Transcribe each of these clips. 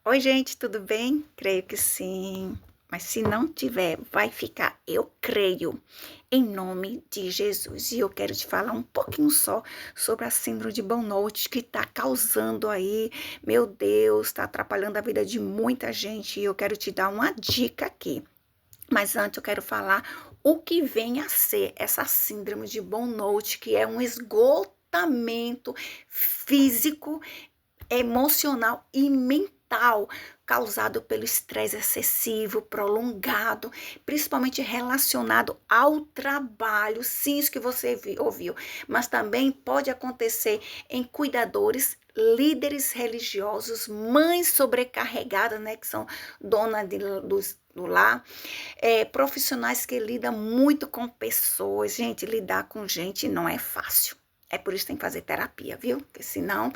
Oi, gente, tudo bem? Creio que sim. Mas se não tiver, vai ficar. Eu creio, em nome de Jesus. E eu quero te falar um pouquinho só sobre a síndrome de burnout que está causando aí, meu Deus, está atrapalhando a vida de muita gente. E eu quero te dar uma dica aqui. Mas antes eu quero falar o que vem a ser essa síndrome de burnout, que é um esgotamento físico, emocional e mental causado pelo estresse excessivo, prolongado, principalmente relacionado ao trabalho. Sim, isso que você ouviu, mas também pode acontecer em cuidadores, líderes religiosos, mães sobrecarregadas, né, que são donas do lar, profissionais que lidam muito com pessoas. Gente, lidar com gente não é fácil. É por isso que tem que fazer terapia, viu? Porque senão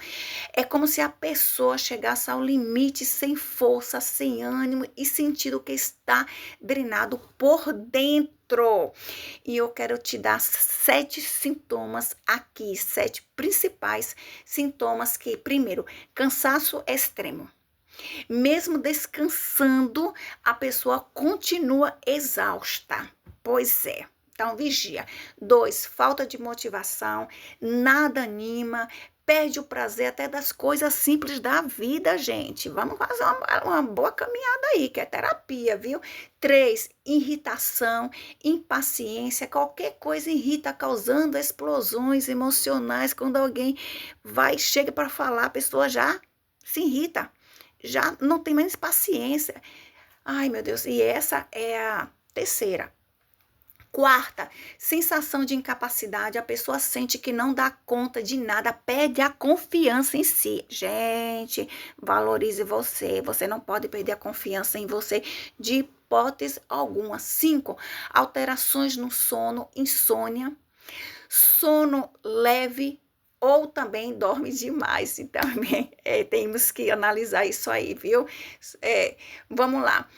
é como se a pessoa chegasse ao limite sem força, sem ânimo e sentindo que está drenado por dentro. E eu quero te dar 7 sintomas aqui, 7 principais sintomas que, primeiro, cansaço extremo. Mesmo descansando, a pessoa continua exausta. Pois é. Então, vigia. 2, falta de motivação, nada anima, perde o prazer até das coisas simples da vida, gente. Vamos fazer uma boa caminhada aí, que é terapia, viu? 3, irritação, impaciência, qualquer coisa irrita, causando explosões emocionais. Quando alguém chega para falar, a pessoa já se irrita, já não tem mais paciência. Ai, meu Deus, e essa é a terceira. Quarta, sensação de incapacidade, a pessoa sente que não dá conta de nada, perde a confiança em si. Gente, valorize você, você não pode perder a confiança em você de hipótese alguma. 5, alterações no sono, insônia, sono leve ou também dorme demais. Então, temos que analisar isso aí, viu? Vamos lá.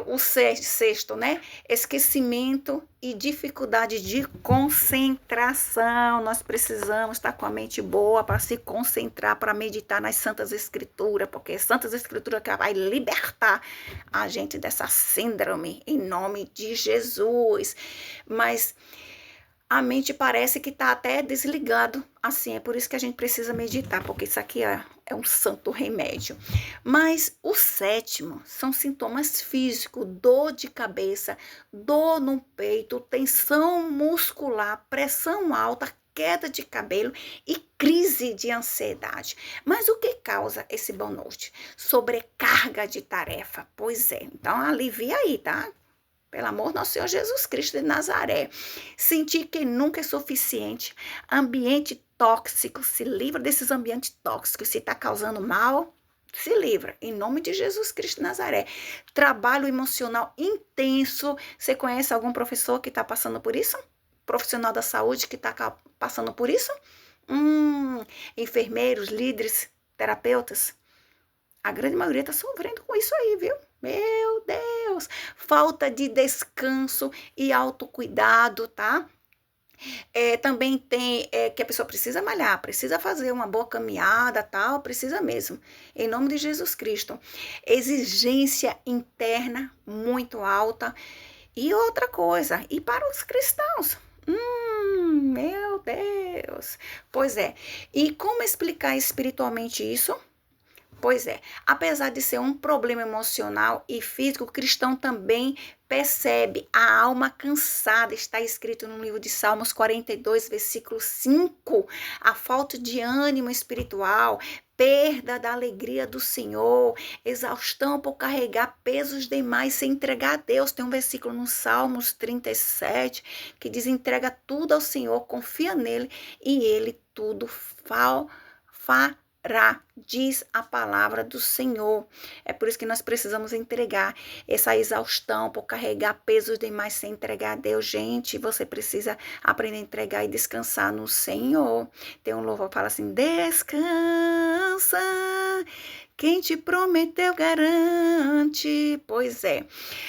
O sexto, né? Esquecimento e dificuldade de concentração. Nós precisamos estar com a mente boa para se concentrar, para meditar nas Santas Escrituras, porque Santas Escrituras que vai libertar a gente dessa síndrome, em nome de Jesus. Mas a mente parece que está até desligado. Assim, é por isso que a gente precisa meditar, porque isso aqui é um santo remédio. Mas o sétimo são sintomas físicos, dor de cabeça, dor no peito, tensão muscular, pressão alta, queda de cabelo e crise de ansiedade. Mas o que causa esse burnout? Sobrecarga de tarefa. Pois é, então alivia aí, tá? Pelo amor do nosso Senhor Jesus Cristo de Nazaré. Sentir que nunca é suficiente. Ambiente tóxico. Se livra desses ambientes tóxicos. Se está causando mal, se livra. Em nome de Jesus Cristo de Nazaré. Trabalho emocional intenso. Você conhece algum professor que está passando por isso? Profissional da saúde que está passando por isso? Enfermeiros, líderes, terapeutas. A grande maioria está sofrendo com isso aí, viu? Meu Deus! Falta de descanso e autocuidado, tá? Também tem que a pessoa precisa malhar, precisa fazer uma boa caminhada, tal, precisa mesmo. Em nome de Jesus Cristo. Exigência interna muito alta. E outra coisa, e para os cristãos? Meu Deus! Pois é. E como explicar espiritualmente isso? Pois é, apesar de ser um problema emocional e físico, o cristão também percebe a alma cansada. Está escrito no livro de Salmos 42, versículo 5. A falta de ânimo espiritual, perda da alegria do Senhor, exaustão por carregar pesos demais sem entregar a Deus. Tem um versículo no Salmos 37 que diz: entrega tudo ao Senhor, confia nele e ele tudo fará, diz a palavra do Senhor. É por isso que nós precisamos entregar essa exaustão por carregar pesos demais sem entregar a Deus. Gente, você precisa aprender a entregar e descansar no Senhor. Tem um louvor que fala assim: descansa, quem te prometeu garante. Pois é,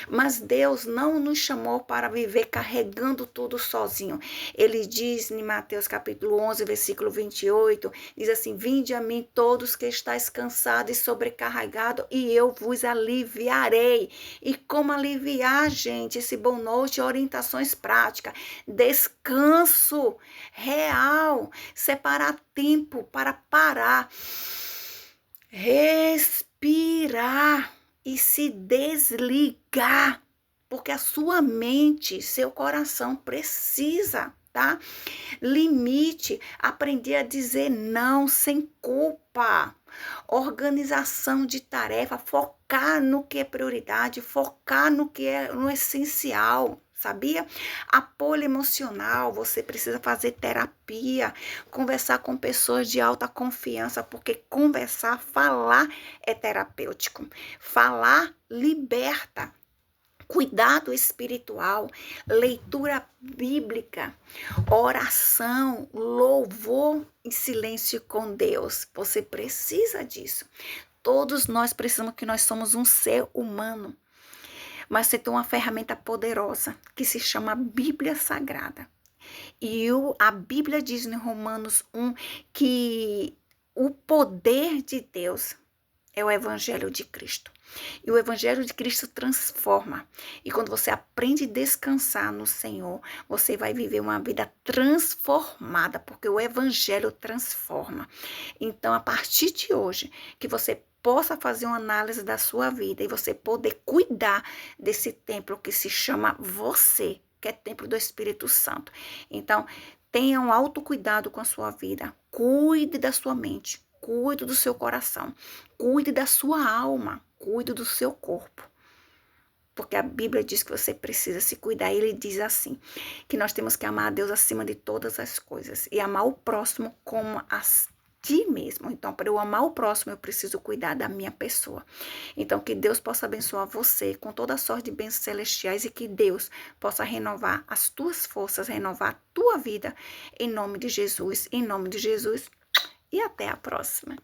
mas Deus não nos chamou para viver carregando tudo sozinho. Ele diz em Mateus capítulo 11, versículo 28, diz assim: vinde a mim todos vós que estáis cansado e sobrecarregado, e eu vos aliviarei. E como aliviar, gente? Esse boa noite, orientações práticas, descanso real, separar tempo para parar, respirar e se desligar, porque a sua mente, seu coração precisa, tá? Limite, aprender a dizer não sem culpa. Organização de tarefa, focar no que é prioridade, focar no que é no essencial. Sabia? Apoio emocional, você precisa fazer terapia, conversar com pessoas de alta confiança, porque conversar, falar é terapêutico. Falar liberta. Cuidado espiritual, leitura bíblica, oração, louvor e silêncio com Deus. Você precisa disso. Todos nós precisamos, que nós somos um ser humano. Mas você tem uma ferramenta poderosa que se chama Bíblia Sagrada. E a Bíblia diz em Romanos 1 que o poder de Deus é o Evangelho de Cristo. E o Evangelho de Cristo transforma. E quando você aprende a descansar no Senhor, você vai viver uma vida transformada, porque o Evangelho transforma. Então, a partir de hoje, que você possa fazer uma análise da sua vida e você poder cuidar desse templo que se chama você, que é templo do Espírito Santo. Então, tenha um autocuidado com a sua vida. Cuide da sua mente. Cuide do seu coração, cuide da sua alma, cuide do seu corpo. Porque a Bíblia diz que você precisa se cuidar. Ele diz assim, que nós temos que amar a Deus acima de todas as coisas e amar o próximo como a ti mesmo. Então, para eu amar o próximo, eu preciso cuidar da minha pessoa. Então, que Deus possa abençoar você com toda a sorte de bênçãos celestiais e que Deus possa renovar as tuas forças, renovar a tua vida, em nome de Jesus, e até a próxima.